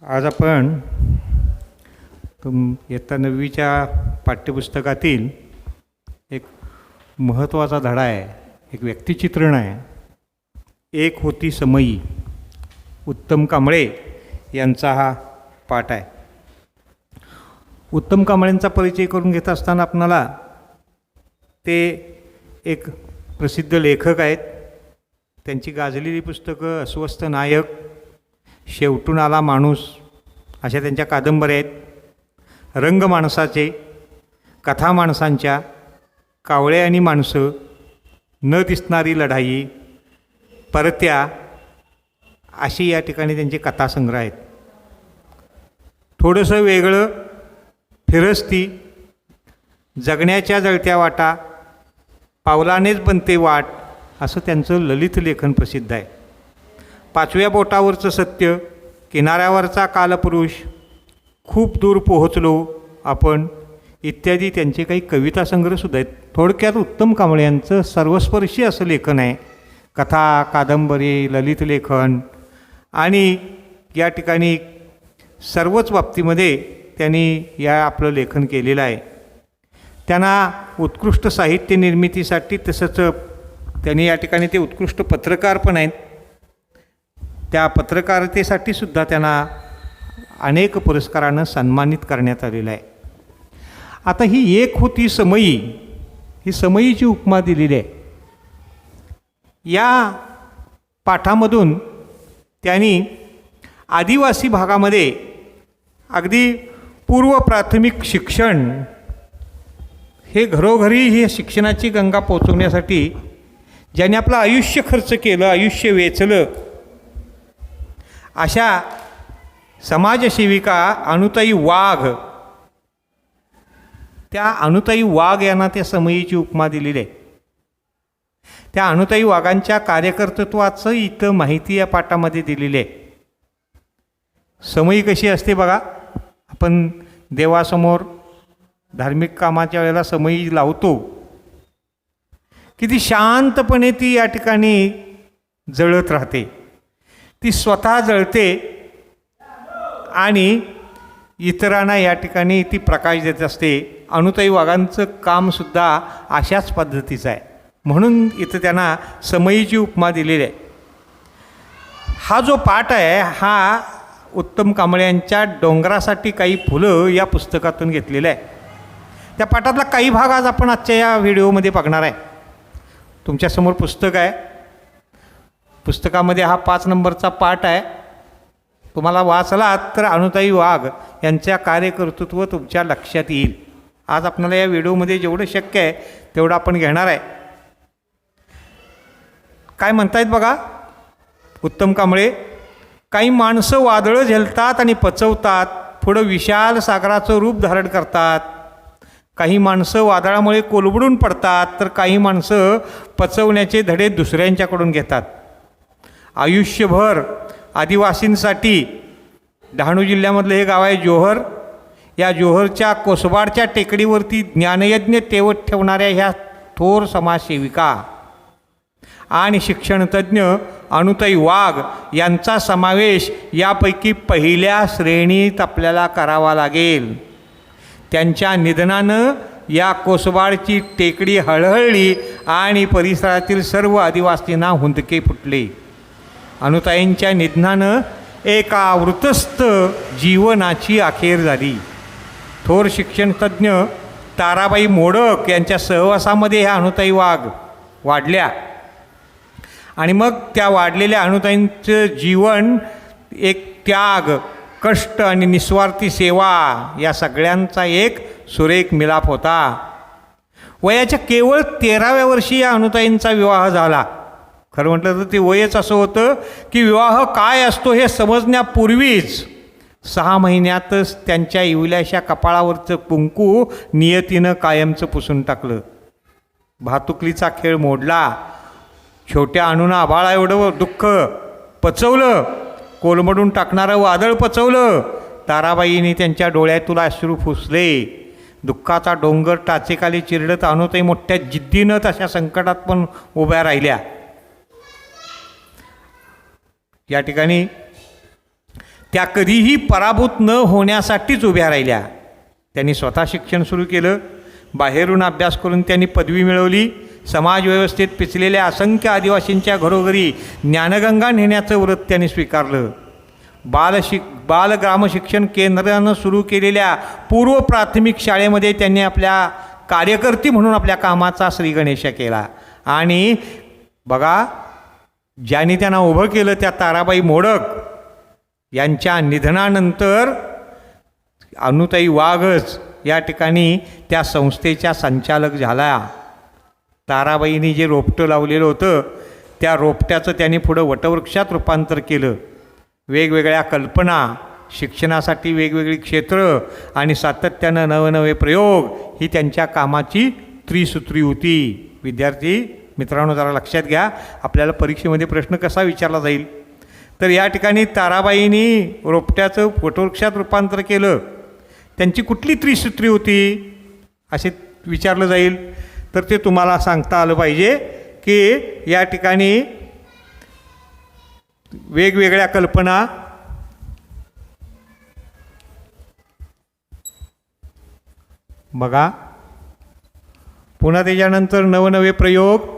आज आपण इयत्ता 9वीच्या पाठ्यपुस्तकातील एक महत्त्वाचा धडा आहे, एक व्यक्तिचित्रण आहे. एक होती समयी, उत्तम कांबळे यांचा हा पाठ आहे. उत्तम कांबळेंचा परिचय करून घेत असताना आपणाला ते एक प्रसिद्ध लेखक आहेत. त्यांची गाजलेली पुस्तकं अस्वस्थ नायक, शेवटून आला माणूस अशा त्यांच्या कादंबऱ्या आहेत. रंग माणसाचे, कथा माणसांच्या, कावळे आणि माणसं, न दिसणारी लढाई, परत्या अशी या ठिकाणी त्यांचे कथासंग्रह आहेत. थोडंसं वेगळं, फिरस्ती, जगण्याच्या जळत्या वाटा, पावलानेच बनते वाट असं त्यांचं ललित लेखन प्रसिद्ध आहे. पाचव्या बोटावरचं सत्य, किनाऱ्यावरचा कालपुरुष, खूप दूर पोहोचलो आपण इत्यादी त्यांचे काही कविता संग्रहसुद्धा आहेत. थोडक्यात उत्तम कांबळे यांचं सर्वस्पर्शी असं लेखन आहे. कथा, कादंबरी, ललित लेखन आणि या ठिकाणी सर्वच बाबतीमध्ये त्यांनी या आपलं लेखन केलेलं आहे. त्यांना उत्कृष्ट साहित्य निर्मितीसाठी तसंच त्यांनी या ठिकाणी ते उत्कृष्ट पत्रकार पण आहेत. त्या पत्रकारितेसाठी सुद्धा त्यांना अनेक पुरस्कारानं सन्मानित करण्यात आलेलं आहे. आता ही एक होती समयी, ही समयीची उपमा दिलेली आहे. या पाठामधून त्यांनी आदिवासी भागामध्ये अगदी पूर्व प्राथमिक शिक्षण हे घरोघरी ही शिक्षणाची गंगा पोचवण्यासाठी ज्यांनी आपलं आयुष्य खर्च केलं, आयुष्य वेचलं, अशा समाजसेविका अनुताई वाघ, त्या अनुताई वाघ यांना त्या समयीची उपमा दिलेली आहे. त्या अनुताई वाघांच्या कार्यकर्तृत्वाचं इथं माहिती या पाठामध्ये दिलेली आहे. समयी कशी असते बघा, आपण देवासमोर धार्मिक कामाच्या वेळेला समयी लावतो, किती शांतपणे ती या ठिकाणी जळत राहते. ती स्वतः जळते आणि इतरांना या ठिकाणी ती प्रकाश देत असते. अनुताई वाघांचं कामसुद्धा अशाच पद्धतीचं आहे. म्हणून इथं त्यांना समयीची उपमा दिलेली आहे. हा जो पाठ आहे हा उत्तम कांबळे यांच्या डोंगरासाठी काही फुलं या पुस्तकातून घेतलेलं आहे. त्या पाठातला काही भाग आज आपण आजच्या या व्हिडिओमध्ये बघणार आहे. तुमच्यासमोर पुस्तक आहे. पुस्तकामध्ये हा 5 नंबरचा पाठ आहे. तुम्हाला वाचलात तर अनुताई वाघ यांच्या कार्यकर्तृत्व तुमच्या लक्षात येईल. आज आपल्याला या व्हिडिओमध्ये जेवढं शक्य आहे तेवढं आपण घेणार आहे. काय म्हणतायत बघा उत्तम कांबळे, काही माणसं वादळं झेलतात आणि पचवतात, पुढं विशाल सागराचं रूप धारण करतात. काही माणसं वादळामुळे कोलबडून पडतात, तर काही माणसं पचवण्याचे धडे दुसऱ्यांच्याकडून घेतात. आयुष्यभर आदिवासींसाठी, डहाणू जिल्ह्यामधलं हे गाव आहे जोहर, या जोहरच्या कोसबाडच्या टेकडीवरती ज्ञानयज्ञ तेवत ठेवणाऱ्या ह्या थोर समाजसेविका आणि शिक्षणतज्ज्ञ अनुताई वाघ यांचा समावेश यापैकी पहिल्या श्रेणीत आपल्याला करावा लागेल. त्यांच्या निधनानं या कोसबाडची टेकडी हळहळली आणि परिसरातील सर्व आदिवासींना हुंदके फुटले. अनुताईंच्या निधनानं एका वृतस्थ जीवनाची अखेर झाली. थोर शिक्षणतज्ज्ञ ताराबाई मोडक यांच्या सहवासामध्ये ह्या अनुताई वाघ वाढल्या आणि मग त्या वाढलेल्या अनुताईंचं जीवन एक त्याग, कष्ट आणि निस्वार्थी सेवा या सगळ्यांचा एक सुरेख मिलाप होता. वयाच्या केवळ 13व्या वर्षी या अनुताईंचा विवाह झाला. खरं म्हटलं तर ते वयच असं होतं की विवाह काय असतो हे समजण्यापूर्वीच 6 महिन्यातच त्यांच्या इवल्याशा कपाळावरचं कुंकू नियतीनं कायमचं पुसून टाकलं. भातुकलीचा खेळ मोडला. छोट्या अणूनं आभाळा एवढं दुःख पचवलं, कोलमडून टाकणारं वादळ पचवलं. ताराबाईंनी त्यांच्या डोळ्यातून अश्रू फुसले. दुःखाचा डोंगर टाचेखाली चिरडत अनुताई मोठ्या जिद्दीनं तशा संकटात पण उभ्या राहिल्या. या ठिकाणी त्या कधीही पराभूत न होण्यासाठीच उभ्या राहिल्या. त्यांनी स्वतः शिक्षण सुरू केलं. बाहेरून अभ्यास करून त्यांनी पदवी मिळवली. समाजव्यवस्थेत पिचलेल्या असंख्य आदिवासींच्या घरोघरी ज्ञानगंगा नेण्याचं व्रत त्यांनी स्वीकारलं. बालग्रामशिक्षण केंद्रानं सुरू केलेल्या पूर्व प्राथमिक शाळेमध्ये त्यांनी आपल्या कार्यकर्ती म्हणून आपल्या कामाचा श्रीगणेश केला. आणि बघा, ज्यांनी त्यांना उभं केलं त्या ताराबाई मोडक यांच्या निधनानंतर अनुताई वाघच या ठिकाणी त्या संस्थेच्या संचालक झाल्या. ताराबाईंनी जे रोपटं लावलेलं होतं त्या रोपट्याचं त्यांनी पुढं वटवृक्षात रूपांतर केलं. वेगवेगळ्या कल्पना, शिक्षणासाठी वेगवेगळी क्षेत्र आणि सातत्यानं नवनवे प्रयोग ही त्यांच्या कामाची त्रिसूत्री होती. विद्यार्थी मित्रांनो, जरा लक्षात घ्या, आपल्याला परीक्षेमध्ये प्रश्न कसा विचारला जाईल. तर या ठिकाणी ताराबाईंनी रोपट्याचं वटवृक्षात रूपांतर केलं. त्यांची कुठली त्रिसूत्री होती असे विचारलं जाईल. तर ते तुम्हाला सांगता आलं पाहिजे की या ठिकाणी वेगवेगळ्या कल्पना, बघा, पुन्हा त्याच्यानंतर नवनवे प्रयोग,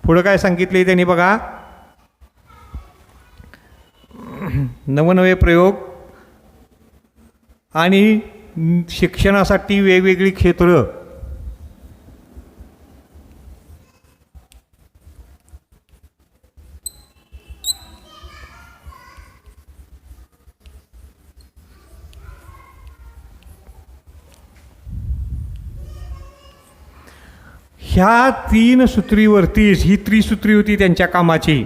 पुढं काय सांगितले त्यांनी बघा, नवनवे प्रयोग आणि शिक्षणासाठी वेगवेगळी क्षेत्र. ह्या तीन सूत्रीवरतीच ही त्रिसूत्री होती त्यांच्या कामाची.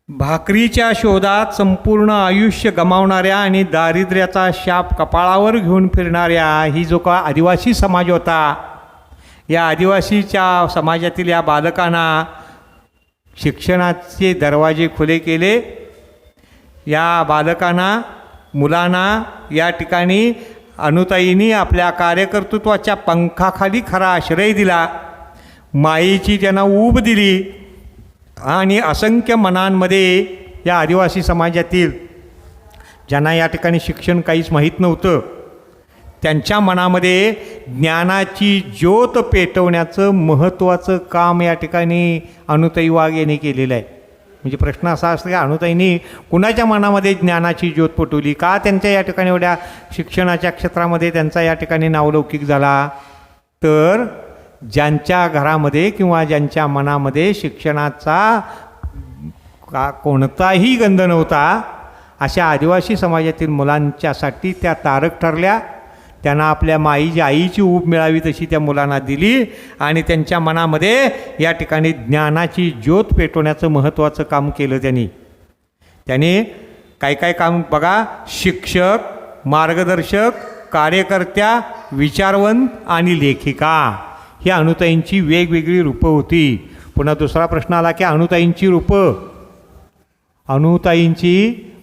भाकरीच्या शोधात संपूर्ण आयुष्य गमावणाऱ्या आणि दारिद्र्याचा शाप कपाळावर घेऊन फिरणाऱ्या ही जो का आदिवासी समाज होता, या आदिवासीच्या समाजातील या बालकांना शिक्षणाचे दरवाजे खुले केले. या बालकांना, मुलांना या ठिकाणी अनुताईंनी आपल्या कार्यकर्तृत्वाच्या पंखाखाली खरा आश्रय दिला. मायेची त्यांना ऊब दिली आणि असंख्य मनांमध्ये या आदिवासी समाजातील ज्यांना या ठिकाणी शिक्षण काहीच माहीत नव्हतं त्यांच्या मनामध्ये ज्ञानाची ज्योत पेटवण्याचं महत्त्वाचं काम या ठिकाणी अनुताई वाघ यांनी केलेलं आहे. म्हणजे प्रश्न असा असतो की अनुताईंनी कुणाच्या मनामध्ये ज्ञानाची ज्योत पेटवली, का त्यांच्या या ठिकाणी एवढ्या शिक्षणाच्या क्षेत्रामध्ये त्यांचा या ठिकाणी नावलौकिक झाला. तर ज्यांच्या घरामध्ये किंवा ज्यांच्या मनामध्ये शिक्षणाचा कोणताही गंध नव्हता अशा आदिवासी समाजातील मुलांच्यासाठी त्या तारक ठरल्या. त्यांना आपल्या आईची ऊब मिळावी तशी त्या मुलांना दिली आणि त्यांच्या मनामध्ये या ठिकाणी ज्ञानाची ज्योत पेटवण्याचं महत्त्वाचं काम केलं त्यांनी काय काय काम बघा, शिक्षक, मार्गदर्शक, कार्यकर्त्या, विचारवंत आणि लेखिका ही अनुताईंची वेगवेगळी रूपं होती. पुन्हा दुसरा प्रश्न आला की अनुताईंची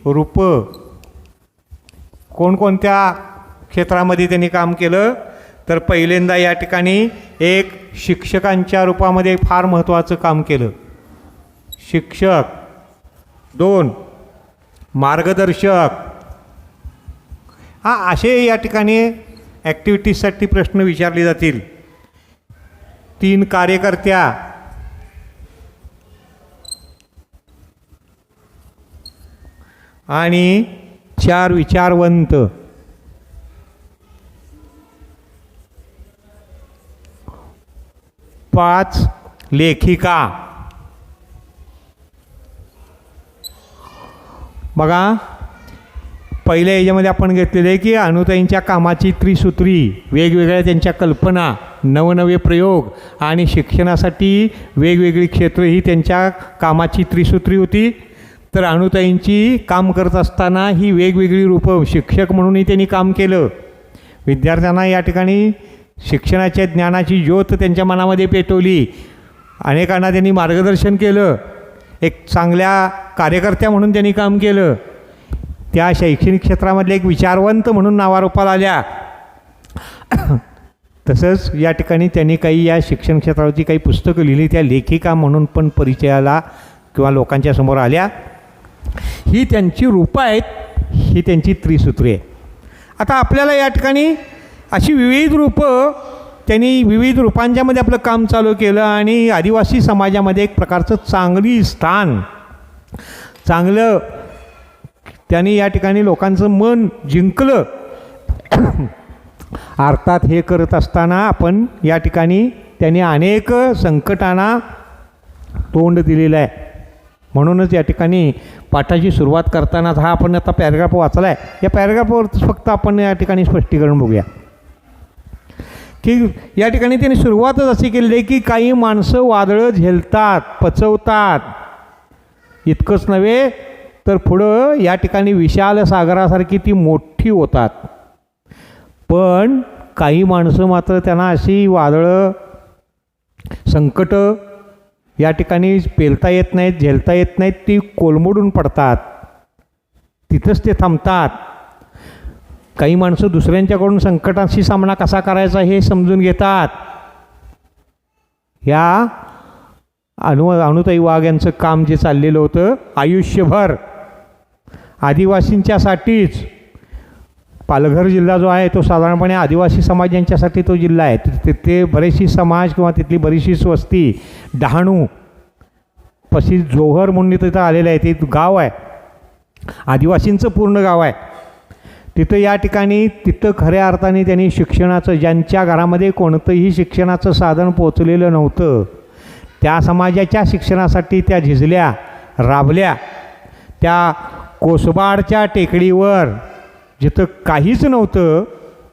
रूपं कोणकोणत्या क्षेत्रामध्ये त्यांनी काम केलं. तर पहिल्यांदा या ठिकाणी एक शिक्षकांच्या रूपामध्ये फार महत्त्वाचं काम केलं, शिक्षक. 2 मार्गदर्शक. असे या ठिकाणी ॲक्टिव्हिटीजसाठी प्रश्न विचारले जातील. 3 कार्यकर्त्या. आणि 4 विचारवंत. 5 लेखिका. बघा, पहिल्या याच्यामध्ये आपण घेतलेलं आहे की अनुताईंच्या कामाची त्रिसूत्री, वेगवेगळ्या त्यांच्या कल्पना, नवनवे प्रयोग आणि शिक्षणासाठी वेगवेगळी क्षेत्र ही त्यांच्या कामाची त्रिसूत्री होती. तर अनुताईंची काम करत असताना ही वेगवेगळी रूपं, शिक्षक म्हणूनही त्यांनी काम केलं. विद्यार्थ्यांना या ठिकाणी शिक्षणाच्या ज्ञानाची ज्योत त्यांच्या मनामध्ये पेटवली. अनेकांना त्यांनी मार्गदर्शन केलं. एक चांगल्या कार्यकर्त्या म्हणून त्यांनी काम केलं. त्या शैक्षणिक क्षेत्रामधले एक विचारवंत म्हणून नावारूपाला आल्या. तसंच या ठिकाणी त्यांनी काही या शिक्षण क्षेत्रावरची काही पुस्तकं लिहिली, त्या लेखिका म्हणून पण परिचयाला किंवा लोकांच्या समोर आल्या. ही त्यांची रूपं आहेत, ही त्यांची त्रिसूत्रे आहे. आता आपल्याला या ठिकाणी अशी विविध रूपं, त्यांनी विविध रूपांच्यामध्ये आपलं काम चालू केलं आणि आदिवासी समाजामध्ये एक प्रकारचं चांगली स्थान, चांगलं त्यांनी या ठिकाणी लोकांचं मन जिंकलं. अर्थात हे करत असताना आपण या ठिकाणी त्यांनी अनेक संकटांना तोंड दिलेलं आहे. म्हणूनच या ठिकाणी पाठाची सुरुवात करताना हा आपण आता पॅराग्राफ वाचला आहे, या पॅराग्राफवर फक्त आपण या ठिकाणी स्पष्टीकरण बघूया की या ठिकाणी त्यांनी सुरुवातच अशी केलेली आहे की काही माणसं वादळं झेलतात, पचवतात. इतकंच नव्हे तर पुढं या ठिकाणी विशाल सागरासारखी ती मोठी होतात. पण काही माणसं मात्र त्यांना अशी वादळं, संकटं या ठिकाणी पेलता येत नाहीत, झेलता येत नाहीत, ती कोलमडून पडतात, तिथंच ते थांबतात. काही माणसं दुसऱ्यांच्याकडून संकटाशी सामना कसा करायचा हे समजून घेतात. या अनुताई वाघ यांचं काम जे चाललेलं होतं आयुष्यभर आदिवासींच्यासाठीच. पालघर जिल्हा जो आहे तो साधारणपणे आदिवासी समाज यांच्यासाठी तो जिल्हा आहे. तिथे बरेचशी समाज किंवा तिथली बरीचशी वस्ती, डहाणू पशी जोहर म्हणून तिथं आलेलं आहे, ते गाव आहे, आदिवासींचं पूर्ण गाव आहे. तिथं या ठिकाणी तिथं खऱ्या अर्थाने त्यांनी शिक्षणाचं, ज्यांच्या घरामध्ये कोणतंही शिक्षणाचं साधन पोचलेलं नव्हतं, त्या समाजाच्या शिक्षणासाठी त्या झिजल्या, राबल्या. त्या कोसबाडच्या टेकडीवर जिथं काहीच नव्हतं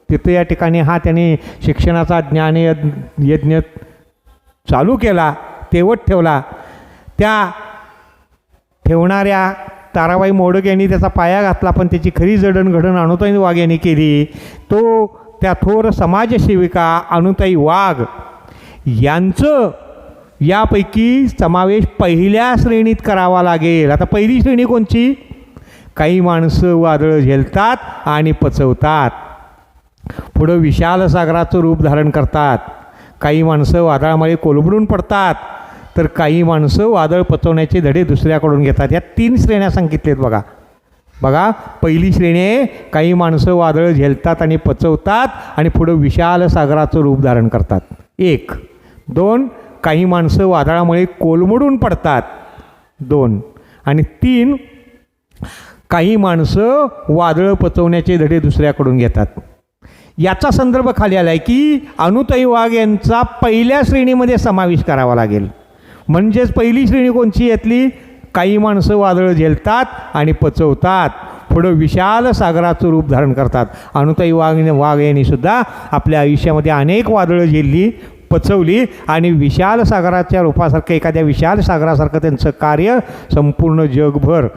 तिथं या ठिकाणी हा त्यांनी शिक्षणाचा ज्ञान यज्ञ चालू केला, तेवत ठेवला. त्या ठेवणाऱ्या ताराबाई मोडक यांनी त्याचा पाया घातला, पण त्याची खरी जडणघडण अनुताई वाघ यांनी केली. तो त्या थोर समाजसेविका अनुताई वाघ यांचं यापैकी समावेश पहिल्या श्रेणीत करावा लागेल. आता पहिली श्रेणी कोणची? काही माणसं वादळं झेलतात आणि पचवतात, पुढं विशाल सागराचं रूप धारण करतात. काही माणसं वादळामुळे कोलमडून पडतात, तर काही माणसं वादळ पचवण्याचे धडे दुसऱ्याकडून घेतात. या 3 श्रेण्या सांगितलेत बघा. बघा, पहिली श्रेणी आहे काही माणसं वादळं झेलतात आणि पचवतात आणि पुढं विशाल सागराचं रूप धारण करतात. 1. 2. काही माणसं वादळामुळे कोलमडून पडतात. 2. आणि 3. काही माणसं वादळं पचवण्याचे धडे दुसऱ्याकडून घेतात. याचा संदर्भ खाली आला आहे की अनुताई वाघ यांचा पहिल्या श्रेणीमध्ये समावेश करावा लागेल. म्हणजेच पहिली श्रेणी कोणची यातली? काही माणसं वादळं झेलतात आणि पचवतात, पुढं विशाल सागराचं रूप धारण करतात. अनुताई वाघ यांनी सुद्धा आपल्या आयुष्यामध्ये अनेक वादळं झेलली, पचवली आणि विशाल सागराच्या रूपासारखं, एखाद्या विशाल सागरासारखं त्यांचं कार्य संपूर्ण जगभर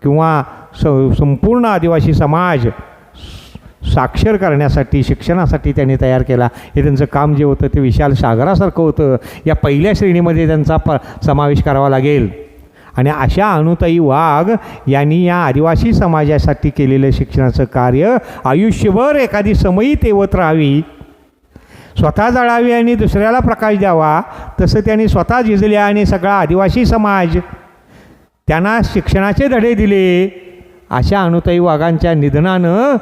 किंवा संपूर्ण आदिवासी समाज साक्षर करण्यासाठी, शिक्षणासाठी त्यांनी तयार केला. हे त्यांचं काम जे होतं ते विशाल सागरासारखं होतं. या पहिल्या श्रेणीमध्ये त्यांचा समावेश करावा लागेल. आणि अशा अनुताई वाघ यांनी या आदिवासी समाजासाठी केलेलं शिक्षणाचं कार्य आयुष्यभर एखादी समयी तेवत राहावी, स्वतः जळावी आणि दुसऱ्याला प्रकाश द्यावा, तसं त्यांनी स्वतः झिजल्या आणि सगळा आदिवासी समाज त्यांना शिक्षणाचे धडे दिले. अशा अनुताई वाघांच्या निधनानं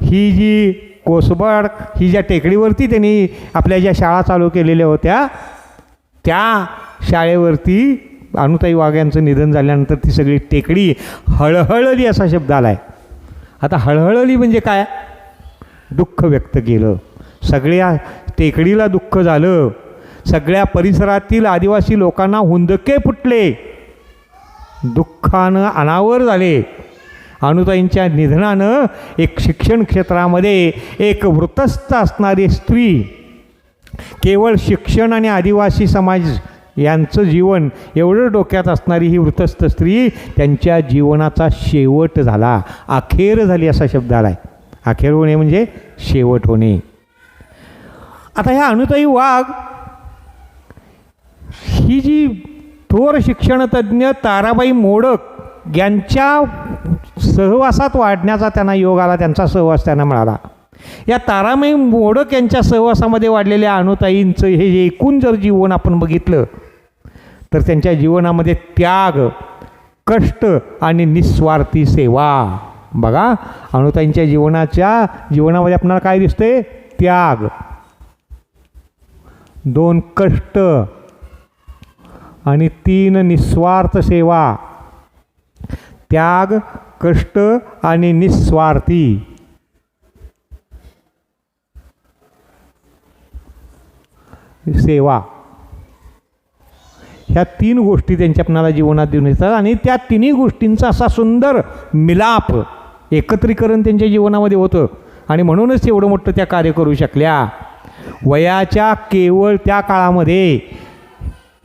ही जी कोसबाड, ही ज्या टेकडीवरती त्यांनी आपल्या ज्या शाळा चालू केलेल्या होत्या, त्या शाळेवरती अनुताई वाघ यांचं निधन झाल्यानंतर ती सगळी टेकडी हळहळली असा शब्द आला आहे. आता हळहळली म्हणजे काय? दुःख व्यक्त केलं. सगळ्या टेकडीला दुःख झालं, सगळ्या परिसरातील आदिवासी लोकांना हुंदके फुटले, दुःखानं अनावर झाले. अनुताईंच्या निधनानं एक शिक्षण क्षेत्रामध्ये एक वृत्तस्थ असणारी स्त्री, केवळ शिक्षण आणि आदिवासी समाज यांचं जीवन एवढं डोक्यात असणारी ही वृत्तस्थ स्त्री, त्यांच्या जीवनाचा शेवट झाला, अखेर झाली असा शब्द आला आहे. अखेर होणे म्हणजे शेवट होणे. आता ह्या अनुताई वाघ ही जी थोर शिक्षणतज्ञ ताराबाई मोडक यांच्या सहवासात वाढण्याचा त्यांना योग आला, त्यांचा सहवास त्यांना मिळाला. या ताराबाई मोडक यांच्या सहवासामध्ये वाढलेल्या अनुताईंचं हे जे एकूण जर जीवन आपण बघितलं तर त्यांच्या जीवनामध्ये त्याग, कष्ट आणि निस्वार्थी सेवा. बघा, अनुताईंच्या जीवनामध्ये आपल्याला काय दिसते? त्याग, 2 कष्ट आणि 3 निस्वार्थ सेवा. त्याग, कष्ट आणि निस्वार्थी सेवा, ह्या 3 गोष्टी त्यांच्या आपणाला जीवनात दिसून येतात. आणि त्या 3 गोष्टींचा असा सुंदर मिलाप, एकत्रीकरण त्यांच्या जीवनामध्ये होतं आणि म्हणूनच एवढं मोठं त्या कार्य करू शकल्या. वयाच्या केवळ त्या काळामध्ये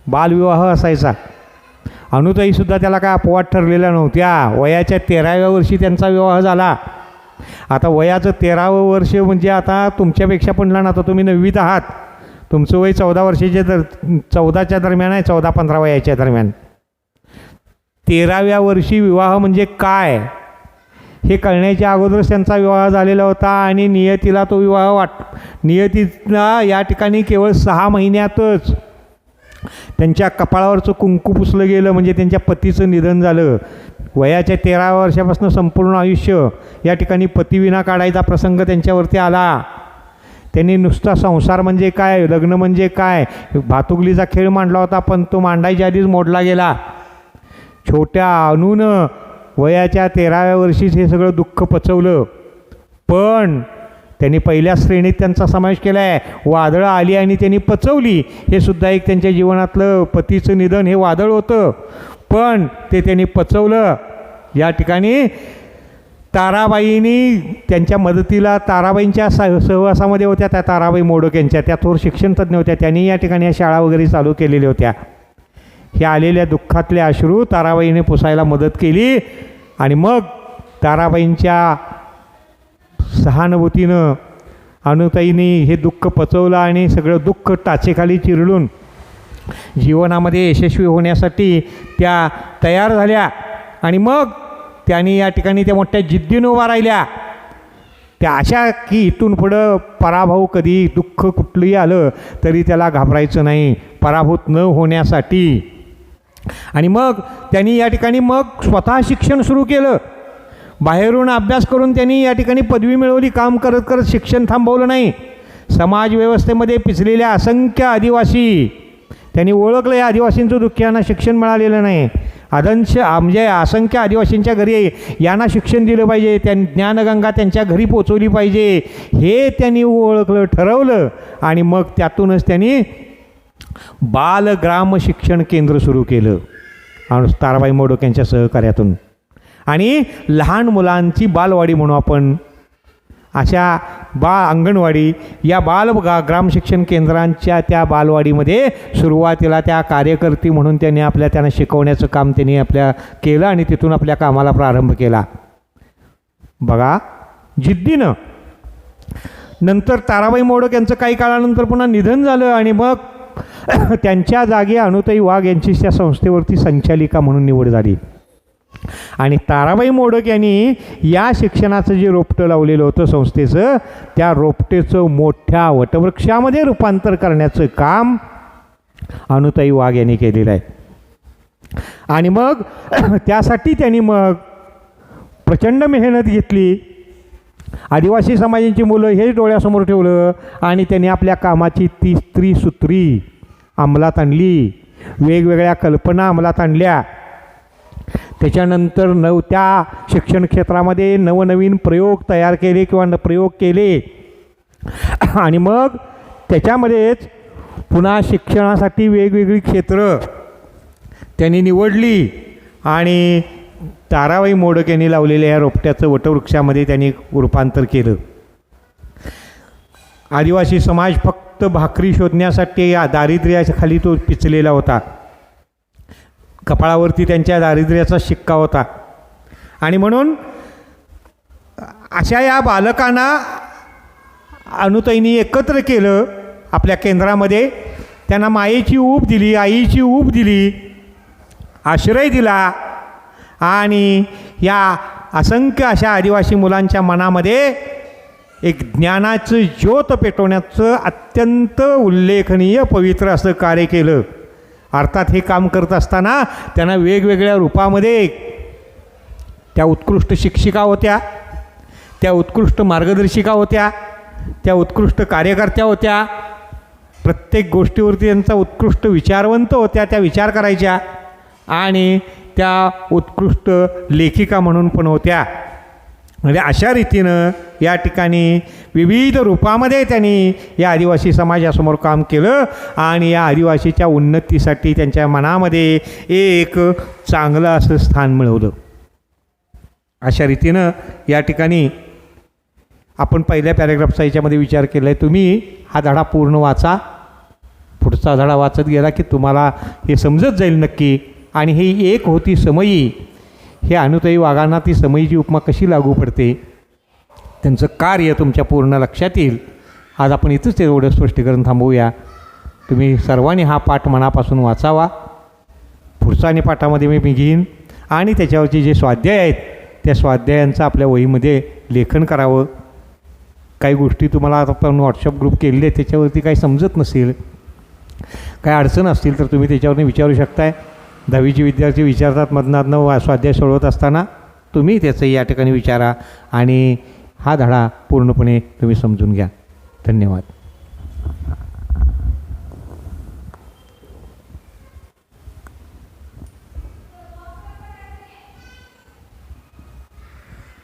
बालविवाह असायचा. अनुताईसुद्धा त्याला काय अपवाद ठरलेल्या नव्हत्या. वयाच्या 13व्या वर्षी त्यांचा विवाह झाला. आता वयाचं 13वं वर्ष म्हणजे आता तुमच्यापेक्षा पण लहान, आता तुम्ही 9वीत आहात, तुमचं वय 14 वर्षाच्या 14च्या दरम्यान आहे, 14-15 वयाच्या दरम्यान. 13व्या वर्षी विवाह म्हणजे काय हे कळण्याच्या अगोदरच त्यांचा विवाह झालेला होता. आणि नियतीला तो विवाह नियतीला या ठिकाणी केवळ 6 महिन्यातच त्यांच्या कपाळावरचं कुंकू पुसलं गेलं, म्हणजे त्यांच्या पतीचं निधन झालं. वयाच्या 13व्या वर्षापासून संपूर्ण आयुष्य या ठिकाणी पतिविना काढायचा प्रसंग त्यांच्यावरती आला. त्यांनी नुसता संसार म्हणजे काय, लग्न म्हणजे काय, भातुकलीचा खेळ मांडला होता, पण तो मांडायच्या आधीच मोडला गेला. छोट्या अनूनं वयाच्या 13व्या वर्षीच हे सगळं दुःख पचवलं. पण त्यांनी पहिल्या श्रेणीत त्यांचा समावेश केला आहे. वादळं आली आणि त्यांनी पचवली. हे सुद्धा एक त्यांच्या जीवनातलं पतीचं निधन हे वादळ होतं, पण ते त्यांनी पचवलं. या ठिकाणी ताराबाईंनी त्यांच्या मदतीला, ताराबाईंच्या सहवासामध्ये होत्या त्या ताराबाई मोडक यांच्या, त्या थोर शिक्षणतज्ञ होत्या. त्यांनी या ठिकाणी या शाळा वगैरे चालू केलेल्या होत्या. ह्या आलेल्या दुःखातले अश्रू ताराबाईने पुसायला मदत केली. आणि मग ताराबाईंच्या सहानुभूतीनं अनुताईंनी हे दुःख पचवलं आणि सगळं दुःख टाचेखाली चिरडून जीवनामध्ये यशस्वी होण्यासाठी त्या तयार झाल्या. आणि मग त्यांनी या ठिकाणी त्या मोठ्या जिद्दीनं उभा राहिल्या. त्या अशा की इथून पुढं पराभव, कधी दुःख कुठलंही आलं तरी त्याला घाबरायचं नाही, पराभूत न होण्यासाठी. आणि मग त्यांनी या ठिकाणी मग स्वतः शिक्षण सुरू केलं. बाहेरून अभ्यास करून त्यांनी या ठिकाणी पदवी मिळवली. काम करत करत शिक्षण थांबवलं नाही. समाजव्यवस्थेमध्ये पिचलेल्या असंख्य आदिवासी त्यांनी ओळखलं, या आदिवासींचं दुःख, यांना शिक्षण मिळालेलं नाही. म्हणजे असंख्य आदिवासींच्या घरी यांना शिक्षण दिलं पाहिजे, ज्ञानगंगा त्यांच्या घरी पोचवली पाहिजे, हे त्यांनी ओळखलं, ठरवलं. आणि मग त्यातूनच त्यांनी बालग्राम शिक्षण केंद्र सुरू केलं ताराबाई मोडक यांच्या सहकार्यातून. आणि लहान मुलांची बालवाडी म्हणू आपण, अशा अंगणवाडी, या ग्राम शिक्षण केंद्रांच्या त्या बालवाडीमध्ये सुरुवातीला त्या कार्यकर्ती म्हणून त्यांना शिकवण्याचं काम त्यांनी आपल्या केलं आणि तिथून आपल्या कामाला प्रारंभ केला. बघा, जिद्दीनं. नंतर ताराबाई मोडक यांचं काही काळानंतर पुन्हा निधन झालं आणि मग त्यांच्या जागी अनुताई वाघ यांची त्या संस्थेवरती संचालिका म्हणून निवड झाली. आणि ताराबाई मोडक यांनी या शिक्षणाचं जे रोपटं लावलेलं होतं संस्थेचं, त्या रोपटेचं मोठ्या वटवृक्षामध्ये रूपांतर करण्याचं काम अनुताई वाघ यांनी केलेलं आहे. आणि मग त्यासाठी त्यांनी मग प्रचंड मेहनत घेतली. आदिवासी समाजाची मुलं हे डोळ्यासमोर ठेवलं आणि त्यांनी आपल्या कामाची ती त्रिसूत्री अंमलात आणली, वेगवेगळ्या कल्पना अंमलात आणल्या. त्याच्यानंतर त्या शिक्षण क्षेत्रामध्ये नवनवीन प्रयोग तयार केले किंवा प्रयोग केले. आणि मग त्याच्यामध्येच पुन्हा शिक्षणासाठी वेगवेगळी क्षेत्र त्यांनी निवडली आणि ताराबाई मोडक यांनी लावलेल्या या रोपट्याचं वटवृक्षामध्ये त्यांनी रूपांतर केलं. आदिवासी समाज फक्त भाकरी शोधण्यासाठी या दारिद्र्याच्या खाली तो पिचलेला होता. कपाळावरती त्यांच्या दारिद्र्याचा शिक्का होता. आणि म्हणून अशा या बालकांना अनुताईंनी एकत्र केलं आपल्या केंद्रामध्ये. त्यांना मायेची ऊब दिली, आईची ऊब दिली, आश्रय दिला. आणि या असंख्य अशा आदिवासी मुलांच्या मनामध्ये एक ज्ञानाचं ज्योत पेटवण्याचं अत्यंत उल्लेखनीय पवित्र असं कार्य केलं. अर्थात हे काम करत असताना त्यांना वेगवेगळ्या रूपामध्ये त्या उत्कृष्ट शिक्षिका होत्या, त्या उत्कृष्ट मार्गदर्शिका होत्या, त्या उत्कृष्ट कार्यकर्त्या होत्या. प्रत्येक गोष्टीवरती त्यांचा उत्कृष्ट विचारवंत होत्या, त्या विचार करायच्या. आणि त्या उत्कृष्ट लेखिका म्हणून पण होत्या. म्हणजे अशा रीतीनं या ठिकाणी विविध रूपामध्ये त्यांनी या आदिवासी समाजासमोर काम केलं आणि या आदिवासीच्या उन्नतीसाठी त्यांच्या मनामध्ये एक चांगलं असं स्थान मिळवलं. अशा रीतीनं या ठिकाणी आपण पहिल्या पॅरेग्राफचा याच्यामध्ये विचार केला आहे. तुम्ही हा धडा पूर्ण वाचा. पुढचा धडा वाचत गेला की तुम्हाला हे समजत जाईल नक्की. आणि ही एक होती समयी, हे अनुताई वाघांना ती समयीची उपमा कशी लागू पडते, त्यांचं कार्य तुमच्या पूर्ण लक्षात येईल. आज आपण इथंच एवढं स्पष्टीकरण थांबवूया. तुम्ही सर्वांनी हा पाठ मनापासून वाचावा. पुढचा आणि पाठामध्ये मी घेईन आणि त्याच्यावरचे जे स्वाध्याय आहेत त्या स्वाध्यायांचं आपल्या वहीमध्ये लेखन करावं. काही गोष्टी तुम्हाला आपण व्हॉट्सअप ग्रुप केलेले आहेत त्याच्यावरती काही समजत नसेल, काही अडचण असतील तर तुम्ही त्याच्यावरती विचारू शकताय. 10वीचे विद्यार्थी विचारतात मधनातनं स्वाध्याय सोडवत असताना, तुम्ही त्याचं या ठिकाणी विचारा आणि हा धडा पूर्णपणे तुम्ही समजून घ्या. धन्यवाद.